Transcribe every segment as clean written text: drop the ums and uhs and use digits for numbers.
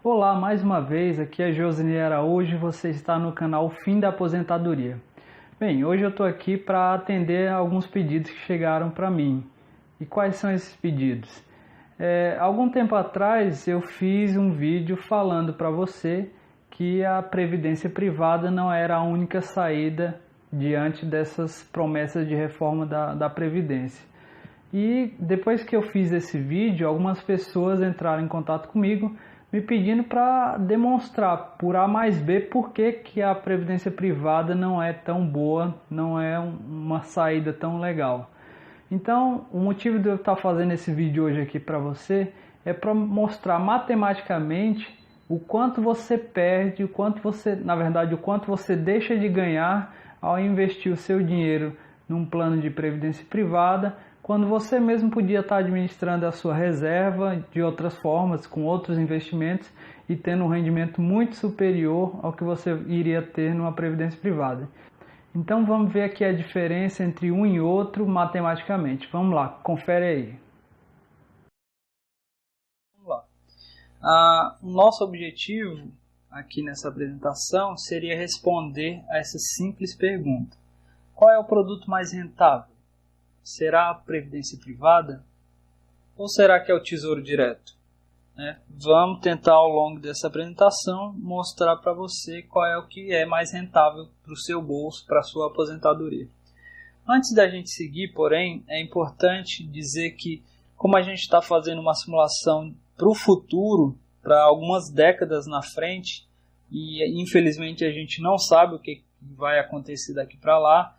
Olá, mais uma vez, aqui é Josini Araújo e você está no canal Fim da Aposentadoria. Bem, hoje eu estou aqui para atender alguns pedidos que chegaram para mim. E quais são esses pedidos? Algum tempo atrás eu fiz um vídeo falando para você que a previdência privada não era a única saída diante dessas promessas de reforma da Previdência. E depois que eu fiz esse vídeo, algumas pessoas entraram em contato comigo me pedindo para demonstrar por A mais B por que a previdência privada não é tão boa, não é uma saída tão legal. Então, o motivo de eu estar fazendo esse vídeo hoje aqui para você é para mostrar matematicamente o quanto você perde, o quanto você deixa de ganhar ao investir o seu dinheiro num plano de previdência privada, quando você mesmo podia estar administrando a sua reserva de outras formas, com outros investimentos e tendo um rendimento muito superior ao que você iria ter numa previdência privada. Então vamos ver aqui a diferença entre um e outro matematicamente. Vamos lá, confere aí. Vamos lá. O nosso objetivo aqui nessa apresentação seria responder a essa simples pergunta. Qual é o produto mais rentável? Será a previdência privada ou será que é o Tesouro Direto? Vamos tentar ao longo dessa apresentação mostrar para você qual é o que é mais rentável para o seu bolso, para a sua aposentadoria. Antes da gente seguir, porém, é importante dizer que como a gente está fazendo uma simulação para o futuro, para algumas décadas na frente, e infelizmente a gente não sabe o que vai acontecer daqui para lá,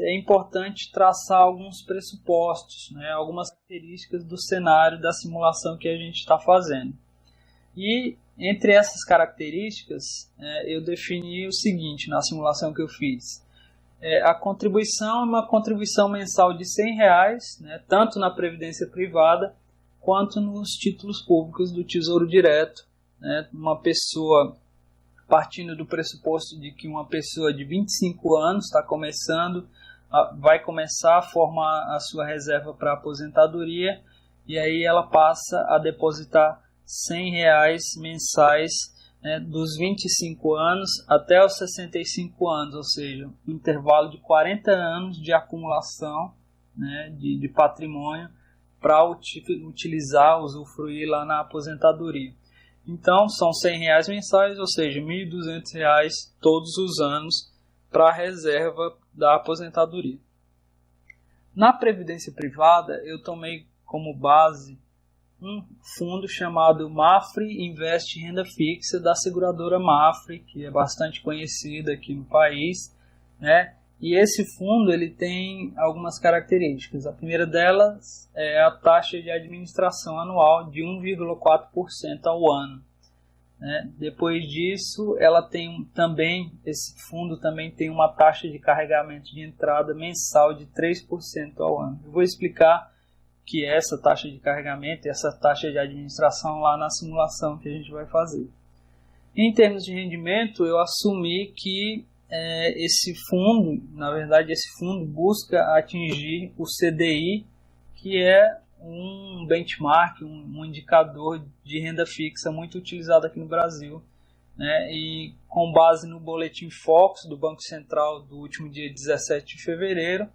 é importante traçar alguns pressupostos, algumas características do cenário da simulação que a gente está fazendo. E entre essas características, eu defini o seguinte na simulação que eu fiz. A contribuição é uma contribuição mensal de R$100, tanto na previdência privada quanto nos títulos públicos do Tesouro Direto. Uma pessoa, partindo do pressuposto de que uma pessoa de 25 anos está vai começar a formar a sua reserva para aposentadoria e aí ela passa a depositar R$100 mensais, dos 25 anos até os 65 anos, ou seja, um intervalo de 40 anos de acumulação, de patrimônio para utilizar, usufruir lá na aposentadoria. Então, são R$100 mensais, ou seja, R$1.200 todos os anos para a reserva da aposentadoria. Na previdência privada, eu tomei como base um fundo chamado Mafre Invest Renda Fixa, da seguradora Mafre, que é bastante conhecida aqui no país, E esse fundo ele tem algumas características. A primeira delas é a taxa de administração anual de 1,4% ao ano. Depois disso, esse fundo também tem uma taxa de carregamento de entrada mensal de 3% ao ano. Eu vou explicar que é essa taxa de carregamento e essa taxa de administração lá na simulação que a gente vai fazer. Em termos de rendimento, eu assumi que esse fundo busca atingir o CDI, que é um benchmark, um indicador de renda fixa muito utilizado aqui no Brasil, e com base no Boletim Focus do Banco Central do último dia 17 de fevereiro,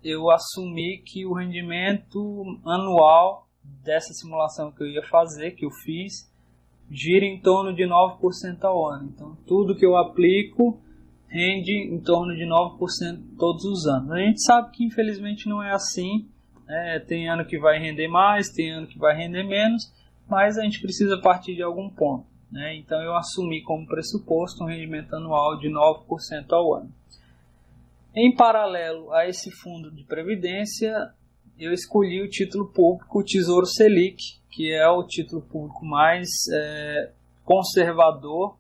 eu assumi que o rendimento anual dessa simulação que eu ia fazer, que eu fiz, gira em torno de 9% ao ano. Então, tudo que eu aplico rende em torno de 9% todos os anos. A gente sabe que, infelizmente, não é assim. Tem ano que vai render mais, tem ano que vai render menos, mas a gente precisa partir de algum ponto. Então, eu assumi como pressuposto um rendimento anual de 9% ao ano. Em paralelo a esse fundo de previdência, eu escolhi o título público, o Tesouro Selic, que é o título público mais conservador.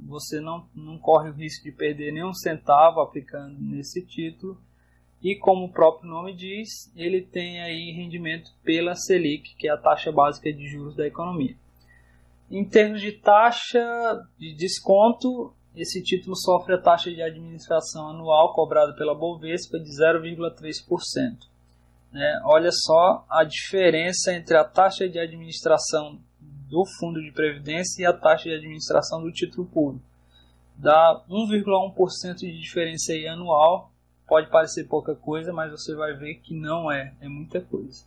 Você não corre o risco de perder nenhum centavo aplicando nesse título. E como o próprio nome diz, ele tem aí rendimento pela Selic, que é a taxa básica de juros da economia. Em termos de taxa de desconto, esse título sofre a taxa de administração anual cobrada pela Bovespa de 0,3%. Olha só a diferença entre a taxa de administração do fundo de previdência e a taxa de administração do título público. Dá 1,1% de diferença aí anual. Pode parecer pouca coisa, mas você vai ver que não é muita coisa.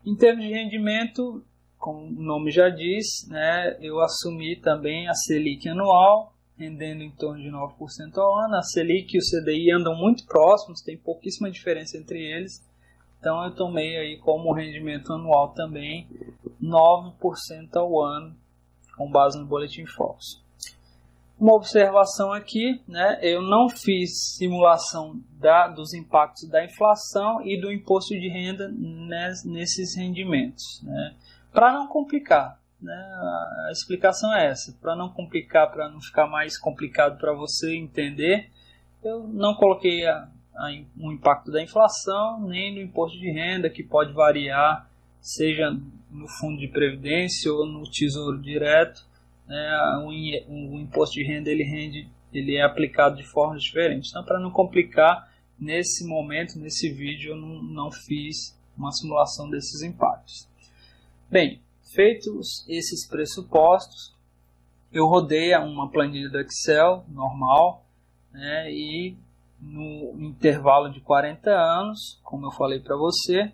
Em termos de rendimento, como o nome já diz, né, eu assumi também a Selic anual, rendendo em torno de 9% ao ano. A Selic e o CDI andam muito próximos, tem pouquíssima diferença entre eles. Então eu tomei aí como rendimento anual também 9% ao ano, com base no Boletim Focus. Uma observação aqui, né, eu não fiz simulação dos impactos da inflação e do imposto de renda nesses rendimentos, né, para não complicar. Né, a explicação é essa, para não complicar, para não ficar mais complicado para você entender, eu não coloquei o impacto da inflação nem do imposto de renda, que pode variar, seja no fundo de previdência ou no tesouro direto. O imposto de renda ele é aplicado de forma diferente. Então, para não complicar, nesse momento, nesse vídeo, eu não fiz uma simulação desses impactos. Bem, feitos esses pressupostos, eu rodei uma planilha do Excel normal, né, e no intervalo de 40 anos, como eu falei para você,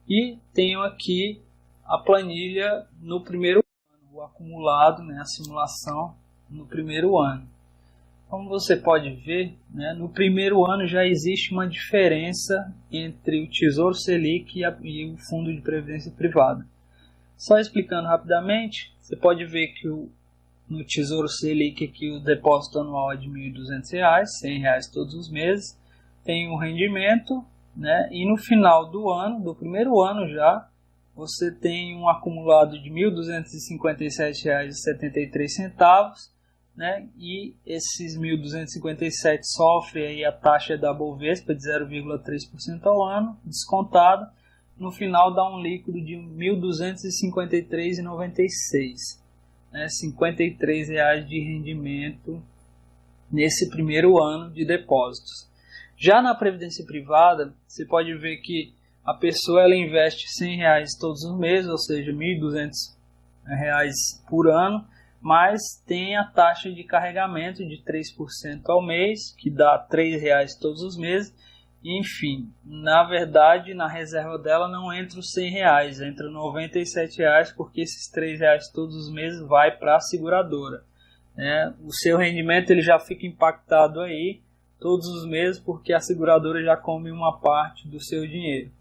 e tenho aqui a planilha no primeiro o acumulado, né, a simulação no primeiro ano. Como você pode ver, né, no primeiro ano já existe uma diferença entre o Tesouro Selic e o Fundo de Previdência Privada. Só explicando rapidamente, você pode ver que no Tesouro Selic aqui o depósito anual é de R$ 1.200, R$ 100 todos os meses, tem um rendimento, né, e no final do ano, do primeiro ano já, você tem um acumulado de R$ 1.257,73, né? E esses 1.257 sofrem aí a taxa da Bovespa de 0,3% ao ano, descontada. No final dá um líquido de R$ 1.253,96, né? R$ 53 de rendimento nesse primeiro ano de depósitos. Já na Previdência Privada, você pode ver que a pessoa ela investe R$ 100 todos os meses, ou seja, R$ 1.200 por ano, mas tem a taxa de carregamento de 3% ao mês, que dá R$ 3 todos os meses. Enfim, na verdade, na reserva dela não entra os R$ 100, entra R$ 97, porque esses R$ 3 todos os meses vai para a seguradora. Né? O seu rendimento ele já fica impactado aí todos os meses, porque a seguradora já come uma parte do seu dinheiro.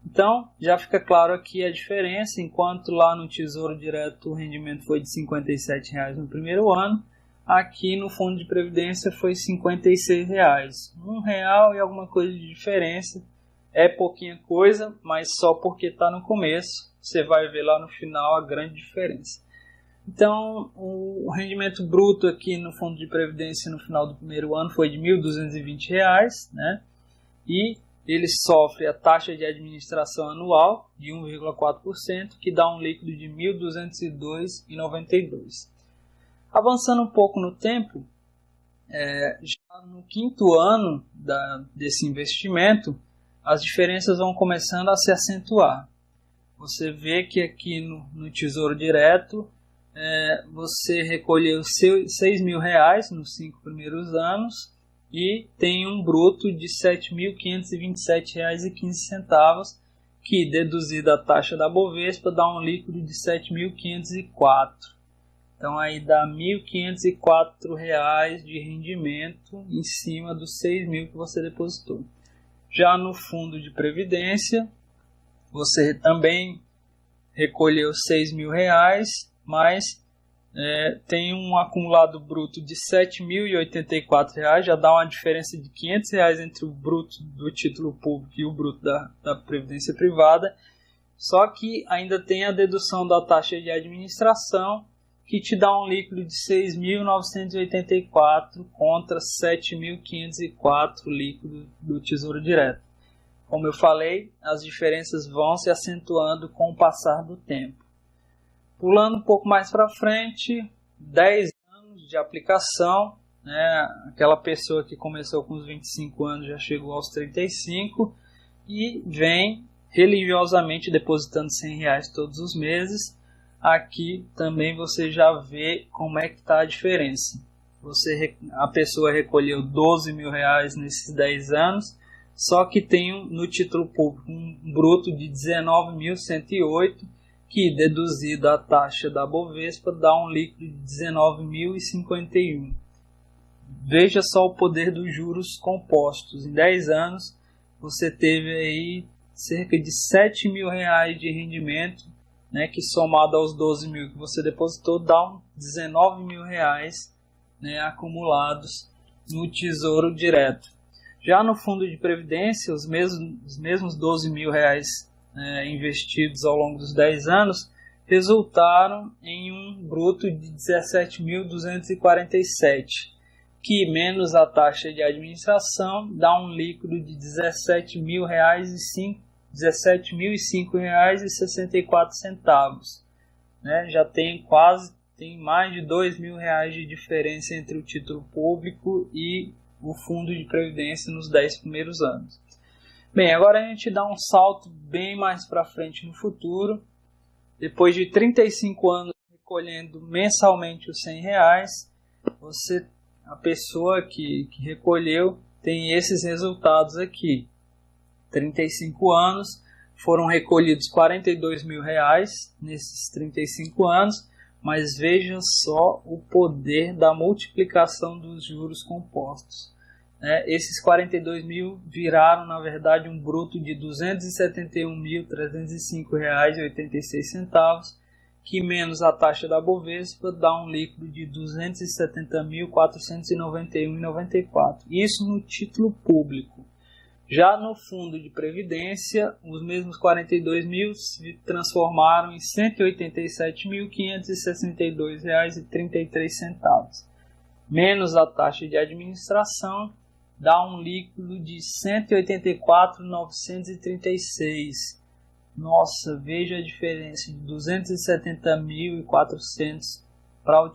Então, já fica claro aqui a diferença, enquanto lá no Tesouro Direto o rendimento foi de R$ 57 no primeiro ano, aqui no Fundo de Previdência foi R$ 56. R$1 e alguma coisa de diferença, é pouquinha coisa, mas só porque está no começo, você vai ver lá no final a grande diferença. Então, o rendimento bruto aqui no Fundo de Previdência no final do primeiro ano foi de R$ 1.220, né? E ele sofre a taxa de administração anual de 1,4%, que dá um líquido de R$ 1.202,92. Avançando um pouco no tempo, já no quinto ano desse investimento, as diferenças vão começando a se acentuar. Você vê que aqui no Tesouro Direto, você recolheu R$ 6.000 nos 5 primeiros anos, e tem um bruto de R$ 7.527,15, que deduzida a taxa da Bovespa dá um líquido de R$ 7.504. Então aí dá R$ 1.504 de rendimento em cima dos 6.000 que você depositou. Já no fundo de previdência, você também recolheu R$ 6.000, mas tem um acumulado bruto de R$ 7.084, já dá uma diferença de R$ 500 entre o bruto do título público e o bruto da previdência privada, só que ainda tem a dedução da taxa de administração, que te dá um líquido de R$ 6.984 contra R$ 7.504 líquido do Tesouro Direto. Como eu falei, as diferenças vão se acentuando com o passar do tempo. Pulando um pouco mais para frente, 10 anos de aplicação, né? Aquela pessoa que começou com os 25 anos já chegou aos 35 e vem religiosamente depositando R$ 100 todos os meses. aqui também você já vê como é que está a diferença. A pessoa recolheu 12 mil reais nesses 10 anos, só que tem no título público um bruto de 19.108, que deduzido a taxa da Bovespa dá um líquido de 19.051. Veja só o poder dos juros compostos. Em 10 anos você teve aí cerca de 7 mil reais de rendimento, né, que somado aos 12 mil que você depositou dá 19 mil reais, né, acumulados no Tesouro Direto. Já no fundo de previdência, os mesmos 12 mil reais investidos ao longo dos 10 anos resultaram em um bruto de 17.247, que menos a taxa de administração dá um líquido de R$17.005,64, né? Já tem mais de R$2.000 de diferença entre o título público e o fundo de previdência nos 10 primeiros anos. Bem, agora a gente dá um salto bem mais para frente no futuro. Depois de 35 anos recolhendo mensalmente os R$100, a pessoa que recolheu tem esses resultados aqui. 35 anos, foram recolhidos R$42 mil nesses 35 anos, mas veja só o poder da multiplicação dos juros compostos. Esses 42 mil viraram, na verdade, um bruto de R$271.305,86, que menos a taxa da Bovespa dá um líquido de R$270.491,94. Isso no título público. Já no fundo de previdência, os mesmos 42 mil se transformaram em R$187.562,33. Menos a taxa de administração, dá um líquido de R$184.936. Nossa, veja a diferença de 270.400 para o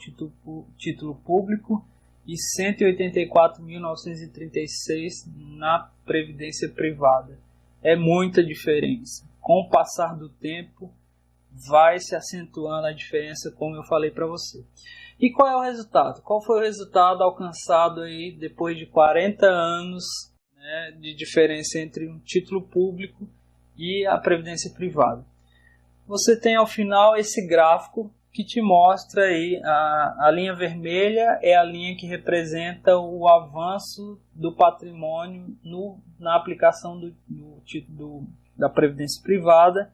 título público e 184.936 na previdência privada. É muita diferença. Com o passar do tempo, vai se acentuando a diferença, como eu falei para você. E qual é o resultado? Qual foi o resultado alcançado aí depois de 40 anos, né, de diferença entre um título público e a previdência privada? Você tem ao final esse gráfico que te mostra aí a linha vermelha é a linha que representa o avanço do patrimônio na aplicação da previdência privada,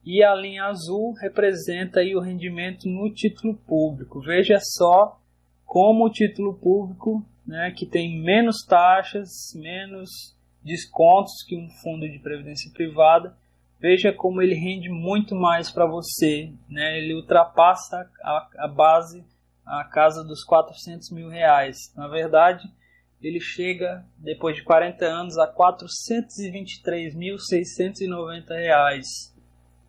e a linha azul representa aí o rendimento no título público. Veja só como o título público, né, que tem menos taxas, menos descontos que um fundo de previdência privada, veja como ele rende muito mais para você, né? Ele ultrapassa a base, a casa dos R$400 mil. Na verdade, ele chega, depois de 40 anos, a R$423.690,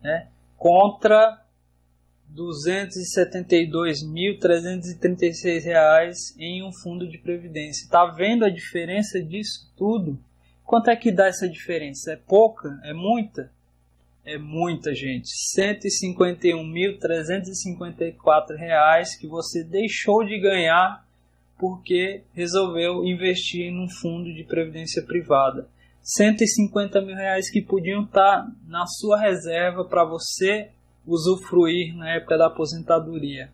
né? Contra R$272.336 em um fundo de previdência. Está vendo a diferença disso tudo? Quanto é que dá essa diferença? É pouca? É muita? É muita, gente. R$151.354 que você deixou de ganhar porque resolveu investir num fundo de previdência privada. R$150 mil que podiam estar na sua reserva para você usufruir na época da aposentadoria.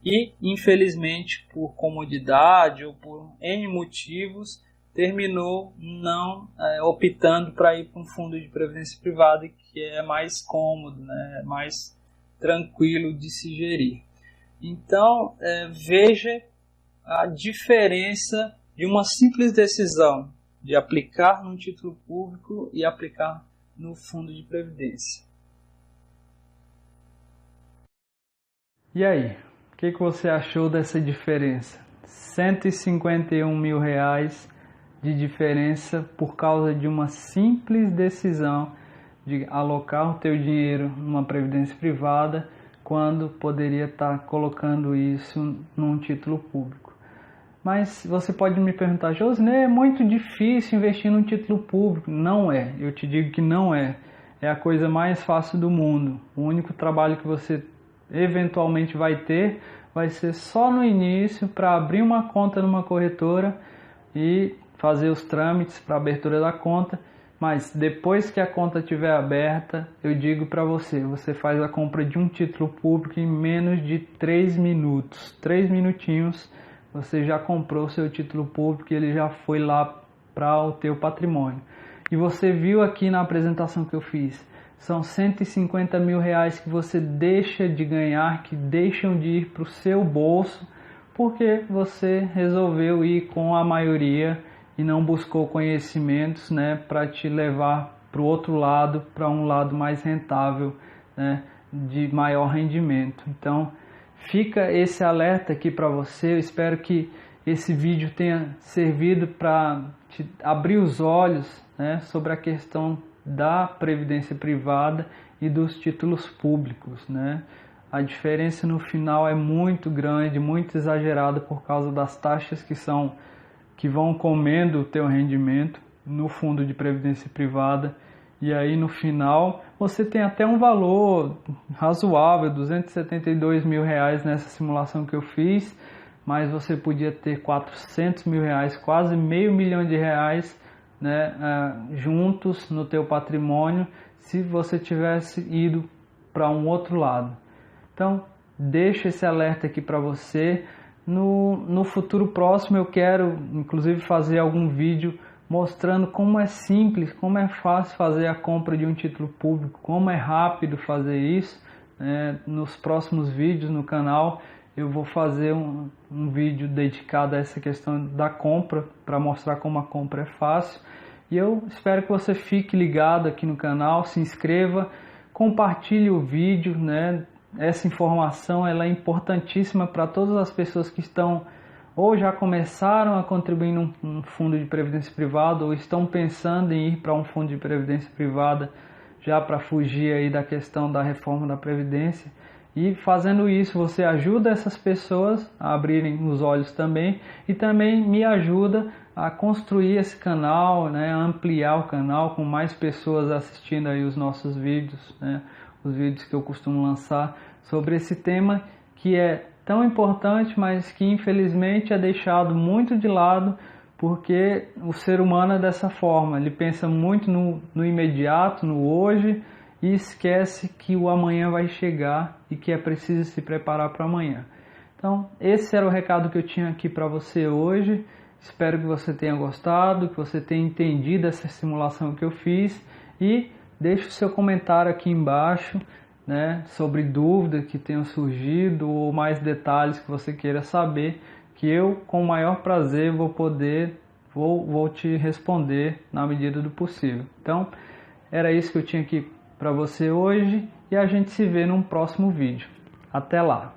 E, infelizmente, por comodidade ou por N motivos, terminou não optando para ir para um fundo de previdência privada, que é mais cômodo, né, mais tranquilo de se gerir. Então, veja a diferença de uma simples decisão de aplicar no título público e aplicar no fundo de previdência. E aí, o que você achou dessa diferença? R$151 mil de diferença por causa de uma simples decisão de alocar o teu dinheiro numa previdência privada, quando poderia estar colocando isso num título público. Mas você pode me perguntar, Josné, é muito difícil investir num título público. Não é, eu te digo que não é. É a coisa mais fácil do mundo. O único trabalho que você eventualmente vai ter, vai ser só no início para abrir uma conta numa corretora e fazer os trâmites para abertura da conta. Mas depois que a conta estiver aberta, eu digo para você, você faz a compra de um título público em menos de 3 minutos. 3 minutinhos, você já comprou o seu título público e ele já foi lá para o teu patrimônio. E você viu aqui na apresentação que eu fiz, são 150 mil reais que você deixa de ganhar, que deixam de ir para o seu bolso, porque você resolveu ir com a maioria e não buscou conhecimentos, né, para te levar para o outro lado, para um lado mais rentável, né, de maior rendimento. Então, fica esse alerta aqui para você. Eu espero que esse vídeo tenha servido para te abrir os olhos, né, sobre a questão da previdência privada e dos títulos públicos, né? A diferença no final é muito grande, muito exagerada por causa das taxas que vão comendo o teu rendimento no fundo de previdência privada, e aí no final você tem até um valor razoável, 272 mil reais nessa simulação que eu fiz, mas você podia ter 400 mil reais, quase R$500 mil, né, juntos no teu patrimônio, se você tivesse ido para um outro lado. Então, deixa esse alerta aqui para você. No futuro próximo eu quero, inclusive, fazer algum vídeo mostrando como é simples, como é fácil fazer a compra de um título público, como é rápido fazer isso. Nos próximos vídeos no canal eu vou fazer um vídeo dedicado a essa questão da compra, para mostrar como a compra é fácil. E eu espero que você fique ligado aqui no canal, se inscreva, compartilhe o vídeo, né? Essa informação ela é importantíssima para todas as pessoas que estão ou já começaram a contribuir num fundo de previdência privada ou estão pensando em ir para um fundo de previdência privada já para fugir aí da questão da reforma da Previdência. E fazendo isso você ajuda essas pessoas a abrirem os olhos também e também me ajuda a construir esse canal, né, a ampliar o canal com mais pessoas assistindo aí os nossos vídeos, né, os vídeos que eu costumo lançar sobre esse tema que é tão importante, mas que infelizmente é deixado muito de lado, porque o ser humano é dessa forma, ele pensa muito no imediato, no hoje, e esquece que o amanhã vai chegar e que é preciso se preparar para amanhã. Então, esse era o recado que eu tinha aqui para você hoje. Espero que você tenha gostado, que você tenha entendido essa simulação que eu fiz e deixe o seu comentário aqui embaixo, né, sobre dúvidas que tenham surgido ou mais detalhes que você queira saber, que eu com o maior prazer vou te responder na medida do possível. Então, era isso que eu tinha aqui para você hoje e a gente se vê num próximo vídeo. Até lá!